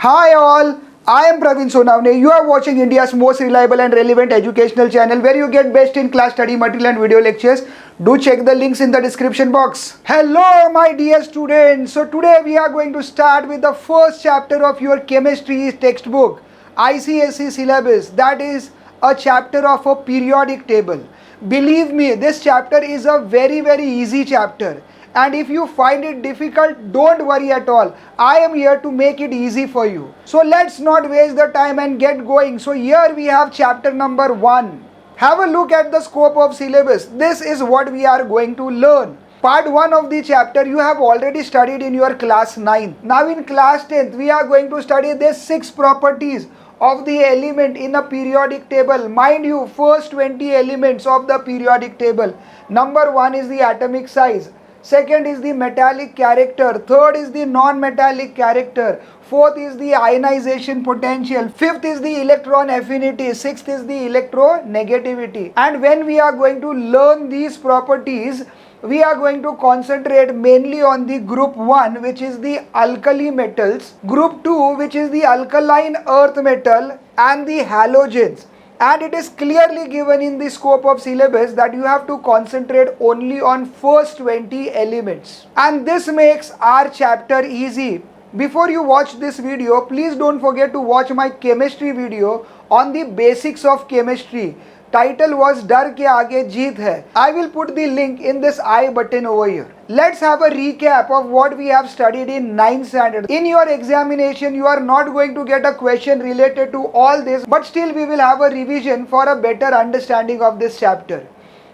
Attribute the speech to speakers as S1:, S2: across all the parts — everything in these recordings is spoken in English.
S1: Hi all, I am Praveen Sonavne. You are watching India's most reliable and relevant educational channel where you get best in class study material and video lectures. Do check the links in the description box. Hello my dear students. So today we are going to start with the first chapter of your chemistry textbook, ICSE syllabus. That is a chapter of a periodic table. Believe me, this chapter is a very easy chapter. And if you find it difficult, don't worry at all. I am here to make it easy for you. So let's not waste the time and get going. So here we have chapter number 1. Have a look at the scope of syllabus. This is what we are going to learn. Part 1 of the chapter you have already studied in your class 9. Now in class 10th we are going to study these 6 properties of the element in a periodic table. Mind you, first 20 elements of the periodic table. Number 1 is the atomic size. Second is the metallic character. Third is the non-metallic character. Fourth is the ionization potential. Fifth is the electron affinity. Sixth is the electronegativity. And when we are going to learn these properties, we are going to concentrate mainly on the group 1, which is the alkali metals, group 2, which is the alkaline earth metal, and the halogens. And it is clearly given in the scope of syllabus that you have to concentrate only on first 20 elements. And this makes our chapter easy. Before you watch this video, please don't forget to watch my chemistry video on the basics of chemistry. Title was डर के आगे जीत है. I will put the link in this I button over here. Let's have a recap of what we have studied in 9th standard. In your examination, you are not going to get a question related to all this, but still we will have a revision for a better understanding of this chapter.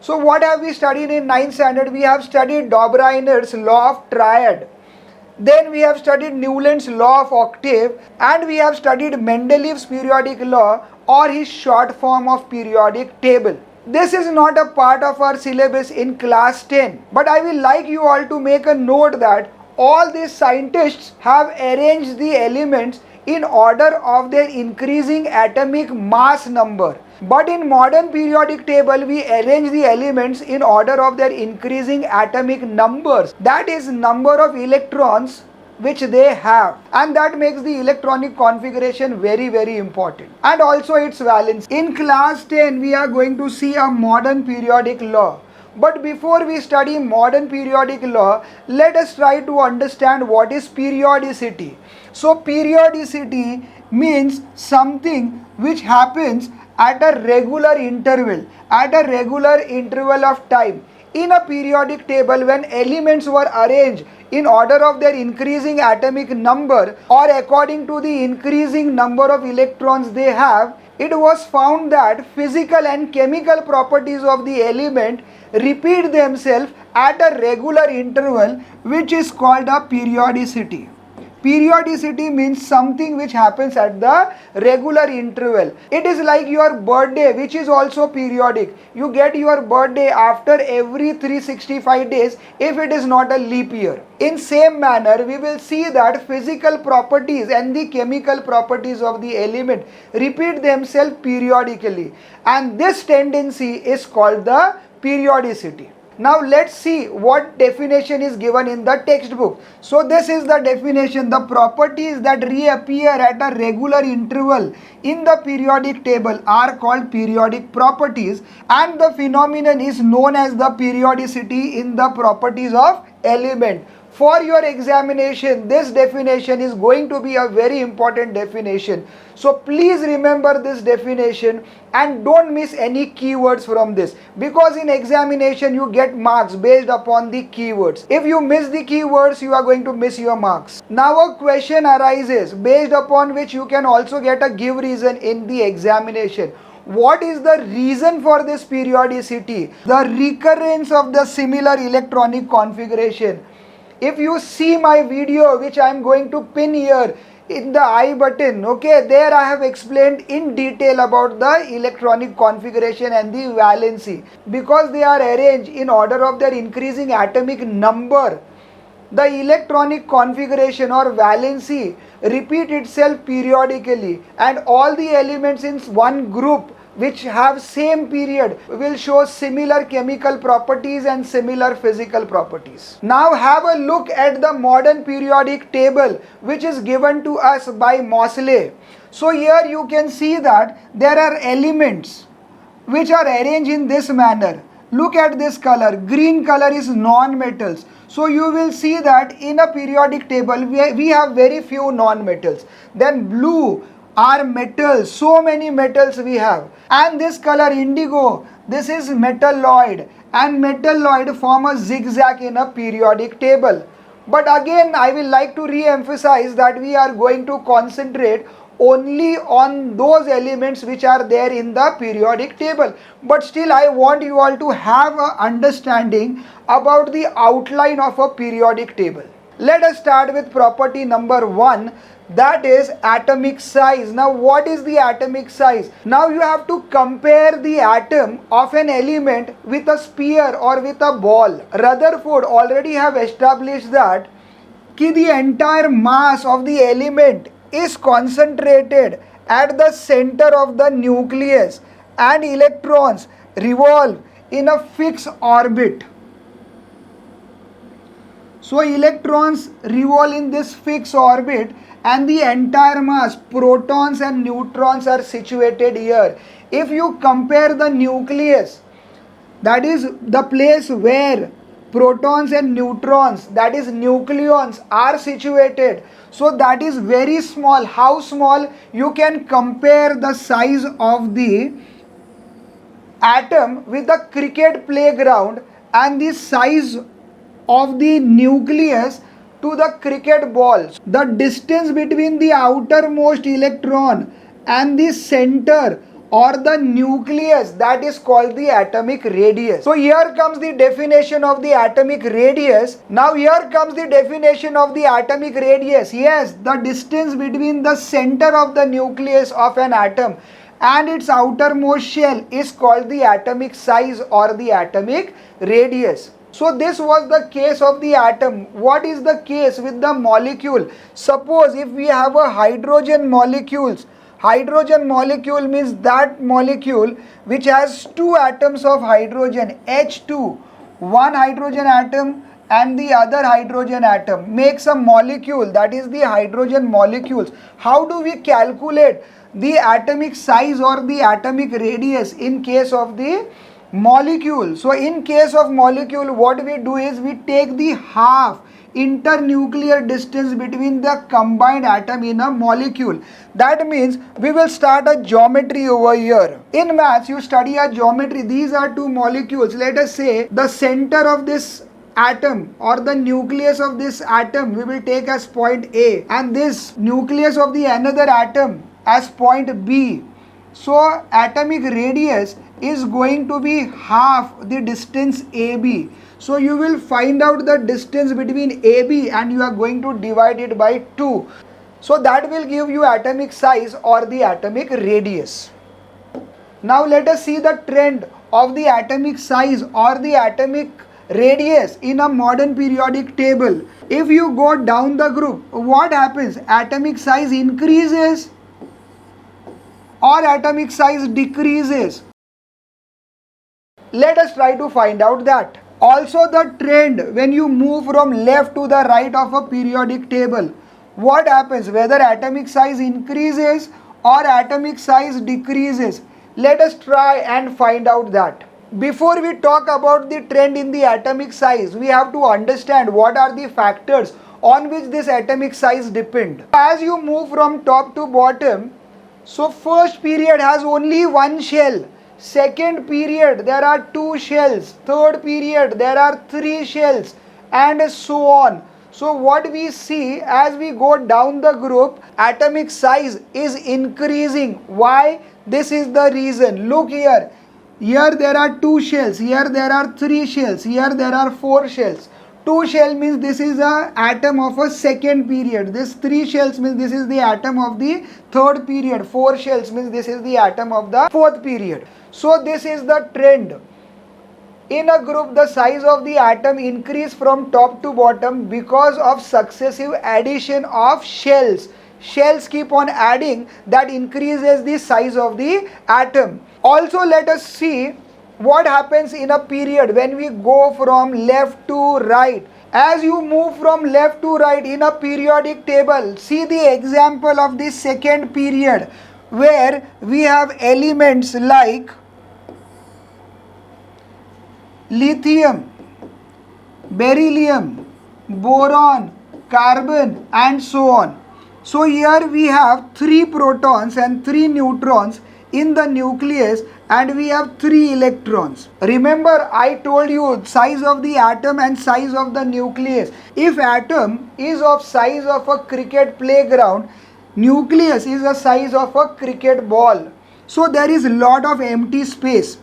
S1: So what have we studied in 9th standard? We have studied Dobereiner's law of triad. Then we have studied Newland's law of octave, and we have studied Mendeleev's periodic law, or his short form of periodic table. This is not a part of our syllabus in class 10, but I will like you all to make a note that all these scientists have arranged the elements in order of their increasing atomic mass number. But in modern periodic table, we arrange the elements in order of their increasing atomic numbers. That is number of electrons which they have, and that makes the electronic configuration very important, and also its valence. In class 10 we are going to see a modern periodic law, but before we study modern periodic law, let us try to understand what is periodicity. So periodicity means something which happens at a regular interval, of time. In a periodic table, when elements were arranged in order of their increasing atomic number or according to the increasing number of electrons they have, it was found that physical and chemical properties of the element repeat themselves at a regular interval, which is called a periodicity. Periodicity means something which happens at the regular interval. It is like your birthday, which is also periodic. You get your birthday after every 365 days if it is not a leap year. In same manner, we will see that physical properties and the chemical properties of the element repeat themselves periodically, and this tendency is called the periodicity. Now let's see what definition is given in the textbook. So this is the definition: the properties that reappear at a regular interval in the periodic table are called periodic properties, and the phenomenon is known as the periodicity in the properties of element. For your examination, this definition is going to be a very important definition. So please remember this definition and don't miss any keywords from this, because in examination you get marks based upon the keywords. If you miss the keywords, you are going to miss your marks. Now a question arises based upon which you can also get a give reason in the examination. What is the reason for this periodicity? The recurrence of the similar electronic configuration. If you see my video, which I am going to pin here in the I button, okay, there I have explained in detail about the electronic configuration and the valency. Because they are arranged in order of their increasing atomic number, the electronic configuration or valency repeat itself periodically, and all the elements in one group which have same period will show similar chemical properties and similar physical properties. Now have a look at the modern periodic table which is given to us by Moseley. So here you can see that there are elements which are arranged in this manner. Look at this color. Green color is non-metals. So you will see that in a periodic table we have very few non-metals. Then blue are metals. So many metals we have. And this color indigo, this is metalloid. And metalloid form a zigzag in a periodic table. But again I will like to re-emphasize that we are going to concentrate only on those elements which are there in the periodic table. But still I want you all to have an understanding about the outline of a periodic table. Let us start with property number 1, that is atomic size. Now what is the atomic size? Now you have to compare the atom of an element with a sphere or with a ball. Rutherford already have established that the entire mass of the element is concentrated at the center of the nucleus and electrons revolve in a fixed orbit. So electrons revolve in this fixed orbit and the entire mass, protons and neutrons, are situated here. If you compare the nucleus, that is the place where protons and neutrons, that is nucleons, are situated, so that is very small. How small? You can compare the size of the atom with the cricket playground and the size of the nucleus to the cricket ball. The distance between the outermost electron and the center or the nucleus, that is called the atomic radius. So here comes the definition of the atomic radius. Now here comes the definition of the atomic radius. Yes, the distance between the center of the nucleus of an atom and its outermost shell is called the atomic size or the atomic radius. So this was the case of the atom. What is the case with the molecule? Suppose if we have a hydrogen molecules. Hydrogen molecule means that molecule which has two atoms of hydrogen, H2, one hydrogen atom and the other hydrogen atom makes a molecule, that is the hydrogen molecules. How do we calculate the atomic size or the atomic radius in case of the molecule? So in case of molecule, what we do is we take the half internuclear distance between the combined atom in a molecule. That means we will start a geometry over here. In maths you study a geometry. These are two molecules. Let us say the center of this atom or the nucleus of this atom we will take as point A and this nucleus of the another atom as point B. So atomic radius is going to be half the distance AB. So you will find out the distance between AB and you are going to divide it by 2. So that will give you atomic size or the atomic radius. Now let us see the trend of the atomic size or the atomic radius in a modern periodic table. If you go down the group, what happens? Atomic size increases or atomic size decreases? Let us try to find out that. Also the trend when you move from left to the right of a periodic table, what happens? Whether atomic size increases or atomic size decreases? Let us try and find out that. Before we talk about the trend in the atomic size, we have to understand what are the factors on which this atomic size depend. As you move from top to bottom, so first period has only one shell. Second period there are 2 shells, third period there are 3 shells, and so on. So what we see as we go down the group, atomic size is increasing. Why? This is the reason. Look here. Here there are 2 shells, here there are 3 shells, here there are 4 shells. 2 shell means this is a atom of a second period. This 3 shells means this is the atom of the third period. 4 shells means this is the atom of the fourth period. So this is the trend. In a group, the size of the atom increase from top to bottom because of successive addition of shells. shells keep on adding, that increases the size of the atom. Also, let us see what happens in a period when we go from left to right. As you move from left to right in a periodic table, see the example of the second period where we have elements like lithium, beryllium, boron, carbon, and so on. So here we have 3 protons and 3 neutrons in the nucleus, and we have 3 electrons. Remember, I told you size of the atom and size of the nucleus. If atom is of size of a cricket playground, nucleus is the size of a cricket ball. So there is a lot of empty space.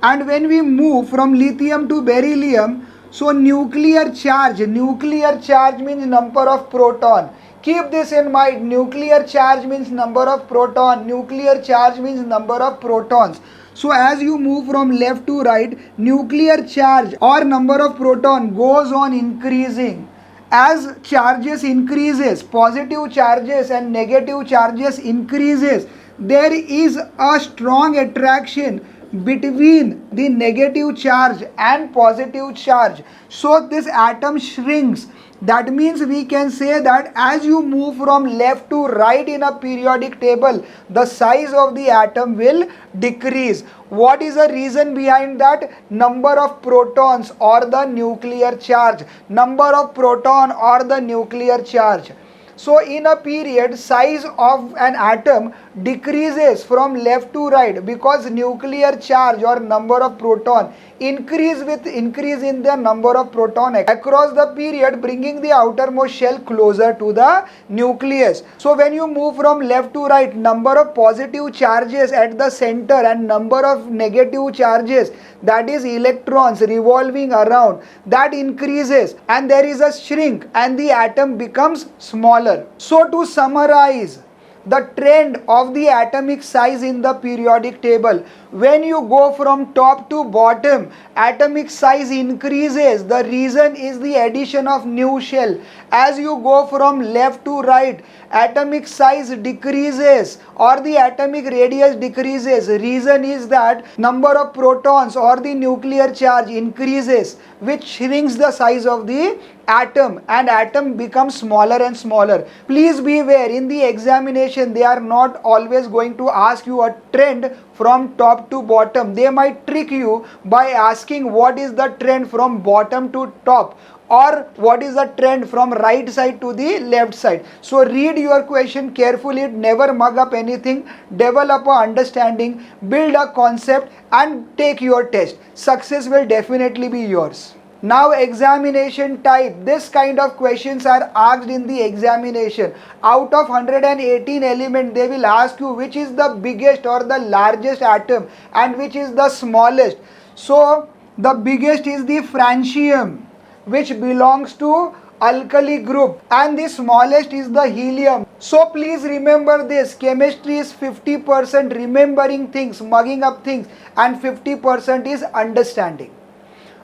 S1: And when we move from lithium to beryllium, so nuclear charge means number of proton. Keep this in mind, nuclear charge means number of proton, nuclear charge means number of protons. So as you move from left to right, nuclear charge or number of proton goes on increasing. As charges increases, positive charges and negative charges increases, there is a strong attraction between the negative charge and positive charge. So this atom shrinks. That means we can say that as you move from left to right in a periodic table, the size of the atom will decrease. What is the reason behind that? Number of protons or the nuclear charge. Number of proton or the nuclear charge. So in a period, size of an atom decreases from left to right because nuclear charge or number of proton increase with increase in the number of proton across the period, bringing the outermost shell closer to the nucleus. So when you move from left to right, number of positive charges at the center and number of negative charges, that is electrons revolving around, that increases, and there is a shrink and the atom becomes smaller. So to summarize the trend of the atomic size in the periodic table, when you go from top to bottom, atomic size increases. The reason is the addition of new shell. As you go from left to right, atomic size decreases or the atomic radius decreases. Reason is that number of protons or the nuclear charge increases, which shrinks the size of the atom, and atom becomes smaller and smaller. Please be aware, in the examination they are not always going to ask you a trend from top to bottom. They might trick you by asking what is the trend from bottom to top, or what is the trend from right side to the left side. So read your question carefully, never mug up anything, develop a understanding, build a concept, and take your test. Success will definitely be yours. Now examination type. This kind of questions are asked in the examination. Out of 118 elements, they will ask you which is the biggest or the largest atom and which is the smallest. So the biggest is the francium, which belongs to alkali group, and the smallest is the helium. So please remember this, chemistry is 50% remembering things, mugging up things, and 50% is understanding.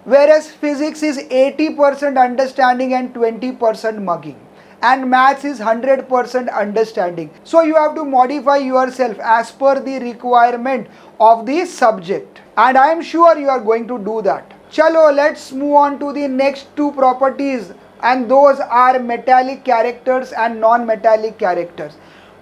S1: Whereas physics is 80% understanding and 20% mugging, and maths is 100% understanding. So you have to modify yourself as per the requirement of the subject, and I am sure you are going to do that. Chalo, let's move on to the next two properties, and those are metallic characters and non-metallic characters.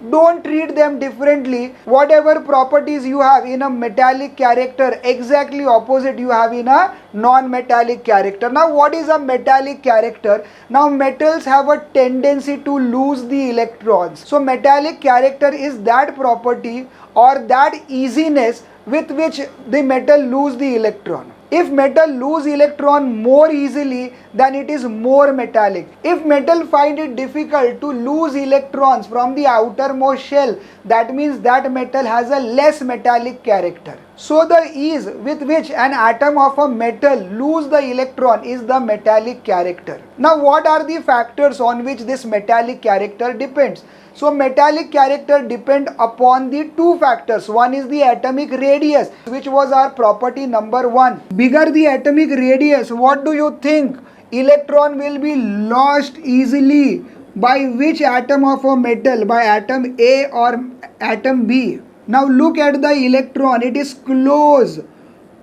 S1: Don't treat them differently. Whatever properties you have in a metallic character, exactly opposite you have in a non-metallic character. Now what is a metallic character? Now metals have a tendency to lose the electrons. So metallic character is that property or that easiness with which the metal lose the electron. If metal lose electron more easily, then it is more metallic. If metal find it difficult to lose electrons from the outermost shell, that means that metal has a less metallic character. So the ease with which an atom of a metal lose the electron is the metallic character. Now what are the factors on which this metallic character depends? So metallic character depend upon the two factors. One is the atomic radius, which was our property number 1. Bigger the atomic radius, what do you think? Electron will be lost easily by which atom of a metal, by atom A or atom B. Now look at the electron, it is close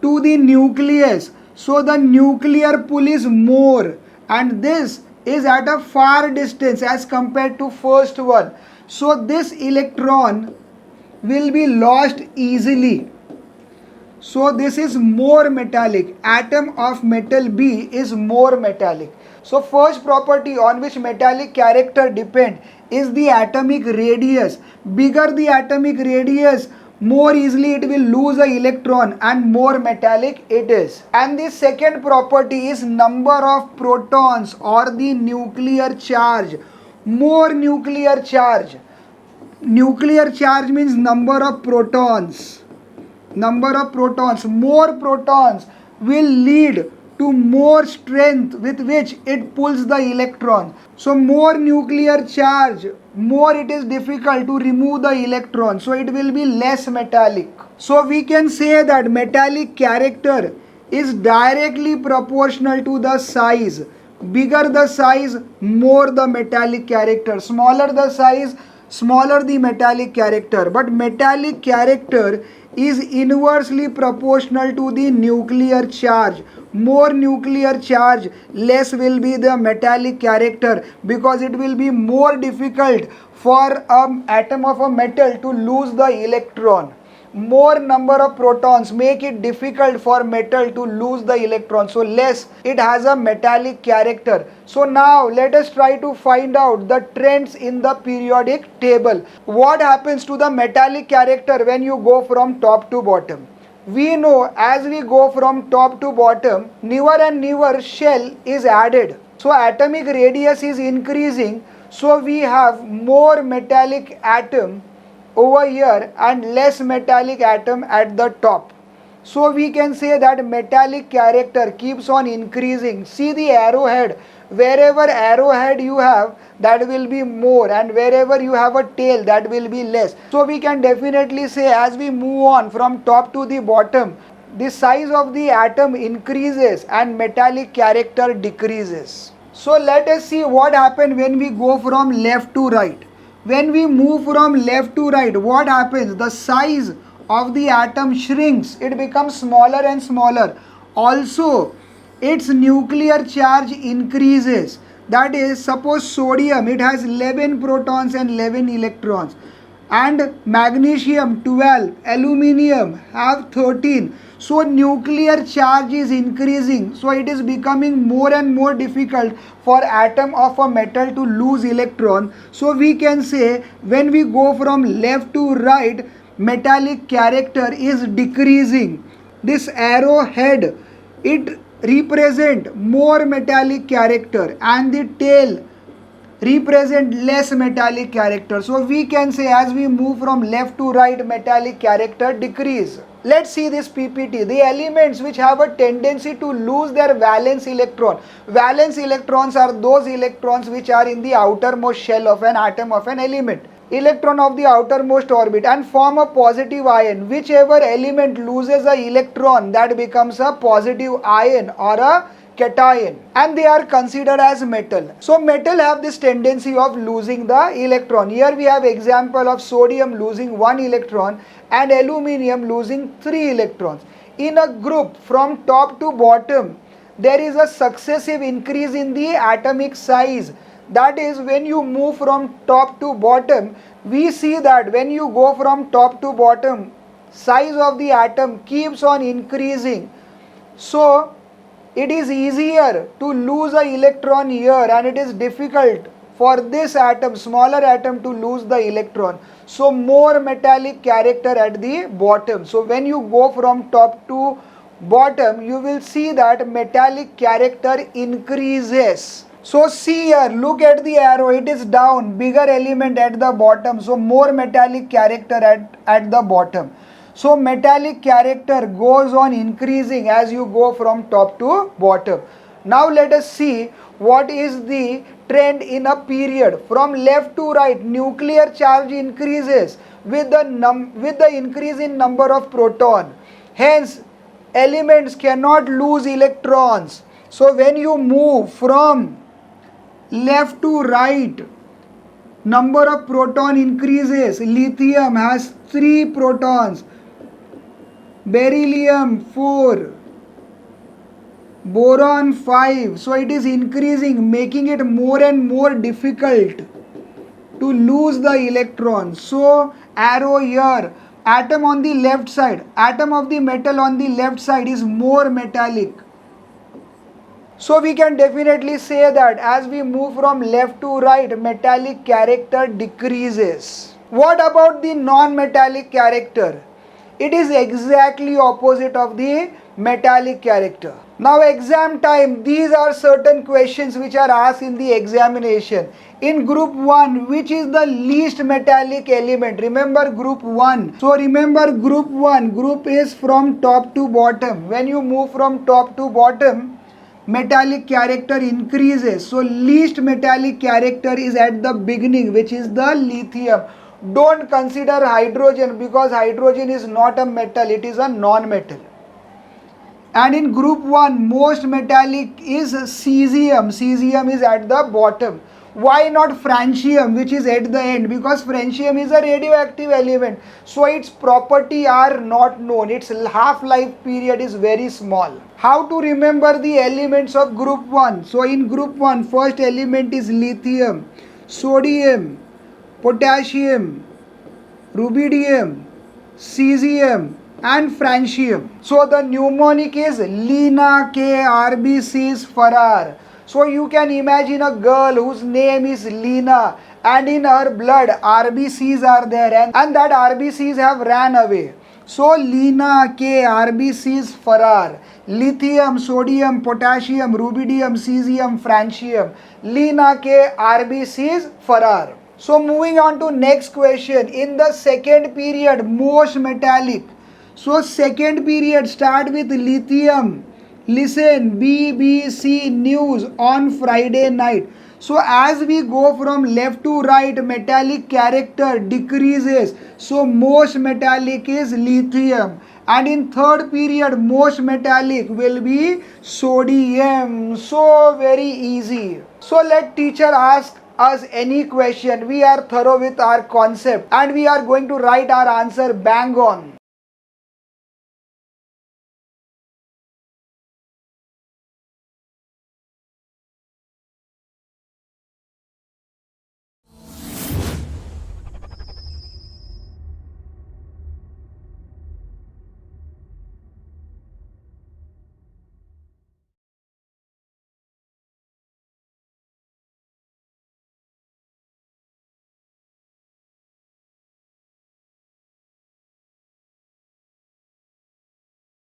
S1: to the nucleus, so the nuclear pull is more, and this is at a far distance as compared to first one. So this electron will be lost easily. So this is more metallic. Atom of metal B is more metallic. So first property on which metallic character depend is the atomic radius. Bigger the atomic radius, more easily it will lose an electron and more metallic it is. And the second property is number of protons or the nuclear charge. More nuclear charge. Nuclear charge means number of protons. Number of protons. More protons will lead to more strength with which it pulls the electron. So more nuclear charge, more it is difficult to remove the electron. So it will be less metallic. So we can say that metallic character is directly proportional to the size. Bigger the size, more the metallic character. Smaller the size, smaller the metallic character. But metallic character is inversely proportional to the nuclear charge. More nuclear charge, less will be the metallic character, because it will be more difficult for an atom of a metal to lose the electron. More number of protons make it difficult for metal to lose the electron, so less it has a metallic character. So now let us try to find out the trends in the periodic table. What happens to the metallic character when you go from top to bottom? We know as we go from top to bottom, newer and newer shell is added. So atomic radius is increasing, so we have more metallic atom over here and less metallic atom at the top. So we can say that metallic character keeps on increasing. See the arrowhead. Wherever arrowhead you have, that will be more, and wherever you have a tail, that will be less. So we can definitely say as we move on from top to the bottom, the size of the atom increases and metallic character decreases. So let us see what happens when we go from left to right. When we move from left to right, what happens? The size of the atom shrinks. It becomes smaller and smaller. Also, its nuclear charge increases. That is, suppose sodium, it has 11 protons and 11 electrons. And magnesium 12, aluminium have 13. So nuclear charge is increasing. So it is becoming more and more difficult for atom of a metal to lose electron. So we can say when we go from left to right, metallic character is decreasing. This arrowhead, it represent more metallic character, and the tail represent less metallic character. So we can say as we move from left to right, metallic character decrease. Let's see this PPT. The elements which have a tendency to lose their valence electron. Valence electrons are those electrons which are in the outermost shell of an atom of an element. Electron of the outermost orbit and form a positive ion. Whichever element loses an electron, that becomes a positive ion or a cation, and they are considered as metal. So metal have this tendency of losing the electron. Here we have example of sodium losing 1 electron and aluminium losing 3 electrons. In a group from top to bottom, there is a successive increase in the atomic size. That is, when you move from top to bottom, we see that when you go from top to bottom, size of the atom keeps on increasing. So it is easier to lose an electron here, and it is difficult for this atom, smaller atom, to lose the electron. So more metallic character at the bottom. So when you go from top to bottom, you will see that metallic character increases. So see here, look at the arrow, it is down, bigger element at the bottom, so more metallic character at the bottom. So metallic character goes on increasing as you go from top to bottom. Now let us see what is the trend in a period. From left to right, nuclear charge increases with the increase in number of proton. Hence, elements cannot lose electrons. So when you move from left to right, number of proton increases. Lithium has 3 protons, beryllium 4, boron 5. So it is increasing, making it more and more difficult to lose the electrons. So arrow here, atom on the left side, atom of the metal on the left side is more metallic. So we can definitely say that as we move from left to right, metallic character decreases. What about the non-metallic character? It is exactly opposite of the metallic character. Now exam time, these are certain questions which are asked in the examination. In group 1, which is the least metallic element? Remember group 1. So remember group 1, group is from top to bottom. When you move from top to bottom, metallic character increases. So least metallic character is at the beginning, which is the lithium. Don't consider hydrogen because hydrogen is not a metal, it is a non-metal. And in group 1, most metallic is cesium. Cesium is at the bottom. Why not francium, which is at the end? Because francium is a radioactive element. So its property are not known. Its half-life period is very small. How to remember the elements of group 1? So in group 1, first element is lithium, sodium, potassium, rubidium, cesium and francium. So the mnemonic is Lina K RBCs Farrar. So you can imagine a girl whose name is Lina and in her blood RBCs are there and that RBCs have ran away. So Lina K RBCs Farrar. Lithium, sodium, potassium, rubidium, cesium, francium. Lina K RBCs Farrar. So moving on to next question. In the second period, most metallic. So second period start with lithium. Listen, BBC News on Friday night. So as we go from left to right, metallic character decreases. So most metallic is lithium. And in third period, most metallic will be sodium. So very easy. So let teacher ask us any question. We are thorough with our concept and we are going to write our answer bang on.